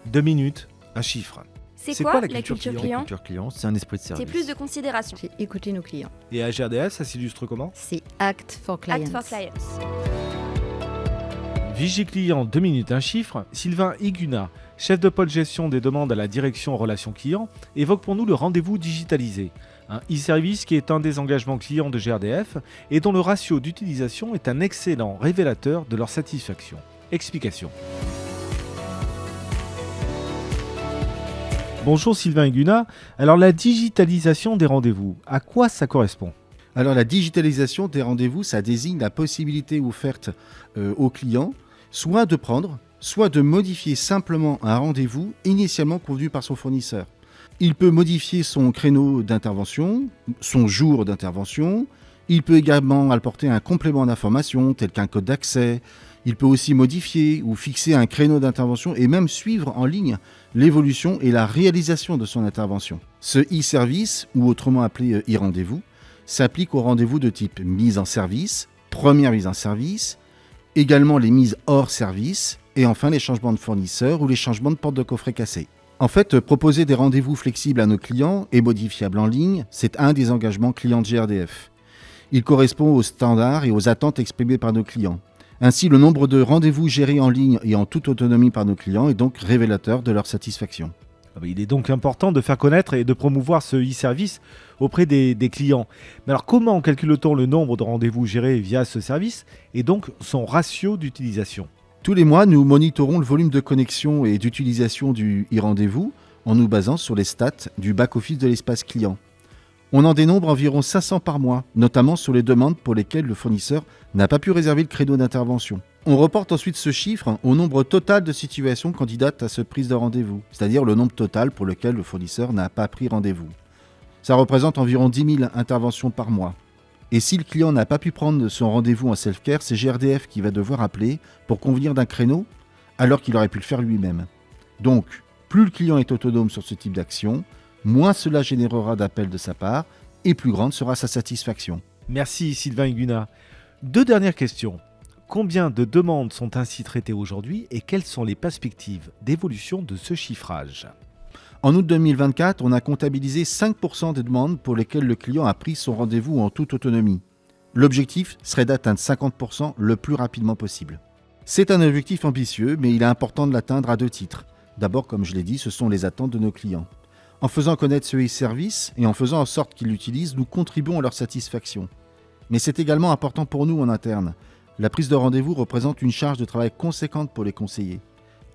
2 minutes, un chiffre. C'est quoi la culture La client? culture client, c'est un esprit de service. C'est plus de considération. C'est écouter nos clients. Et à GRDF, ça s'illustre comment? C'est Act for Clients. Act for Clients. Vigie client, 2 minutes, un chiffre. Sylvain Higuna, chef de pôle gestion des demandes à la direction relations clients, évoque pour nous le rendez-vous digitalisé. Un e-service qui est un des engagements clients de GRDF et dont le ratio d'utilisation est un excellent révélateur de leur satisfaction. Explication. Bonjour Sylvain Higuna. Alors la digitalisation des rendez-vous, à quoi ça correspond ? Alors la digitalisation des rendez-vous, ça désigne la possibilité offerte au client soit de prendre, soit de modifier simplement un rendez-vous initialement convenu par son fournisseur. Il peut modifier son créneau d'intervention, son jour d'intervention. Il peut également apporter un complément d'information tel qu'un code d'accès. Il peut aussi modifier ou fixer un créneau d'intervention et même suivre en ligne l'évolution et la réalisation de son intervention. Ce e-service, ou autrement appelé e-rendez-vous, s'applique aux rendez-vous de type mise en service, première mise en service, également les mises hors service et enfin les changements de fournisseur ou les changements de porte de coffret cassé. En fait, proposer des rendez-vous flexibles à nos clients et modifiables en ligne, c'est un des engagements clients de GRDF. Il correspond aux standards et aux attentes exprimées par nos clients. Ainsi, le nombre de rendez-vous gérés en ligne et en toute autonomie par nos clients est donc révélateur de leur satisfaction. Il est donc important de faire connaître et de promouvoir ce e-service auprès des clients. Mais alors comment calcule-t-on le nombre de rendez-vous gérés via ce service et donc son ratio d'utilisation ? Tous les mois, nous monitorons le volume de connexion et d'utilisation du e-rendez-vous en nous basant sur les stats du back-office de l'espace client. On en dénombre environ 500 par mois, notamment sur les demandes pour lesquelles le fournisseur n'a pas pu réserver le créneau d'intervention. On reporte ensuite ce chiffre au nombre total de situations candidates à cette prise de rendez-vous, c'est-à-dire le nombre total pour lequel le fournisseur n'a pas pris rendez-vous. Ça représente environ 10 000 interventions par mois. Et si le client n'a pas pu prendre son rendez-vous en self-care, c'est GRDF qui va devoir appeler pour convenir d'un créneau alors qu'il aurait pu le faire lui-même. Donc, plus le client est autonome sur ce type d'action, moins cela générera d'appels de sa part et plus grande sera sa satisfaction. Merci Sylvain Higuna. 2 dernières questions. Combien de demandes sont ainsi traitées aujourd'hui et quelles sont les perspectives d'évolution de ce chiffrage ? En août 2024, on a comptabilisé 5% des demandes pour lesquelles le client a pris son rendez-vous en toute autonomie. L'objectif serait d'atteindre 50% le plus rapidement possible. C'est un objectif ambitieux, mais il est important de l'atteindre à 2 titres. D'abord, comme je l'ai dit, ce sont les attentes de nos clients. En faisant connaître ce e-service et en faisant en sorte qu'ils l'utilisent, nous contribuons à leur satisfaction. Mais c'est également important pour nous en interne. La prise de rendez-vous représente une charge de travail conséquente pour les conseillers.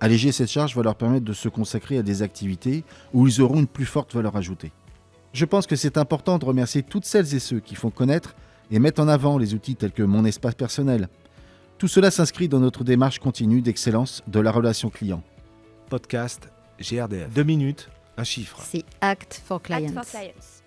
Alléger cette charge va leur permettre de se consacrer à des activités où ils auront une plus forte valeur ajoutée. Je pense que c'est important de remercier toutes celles et ceux qui font connaître et mettent en avant les outils tels que Mon Espace Personnel. Tout cela s'inscrit dans notre démarche continue d'excellence de la relation client. Podcast GRDF. 2 minutes, un chiffre. C'est Act for Clients. Act for Clients.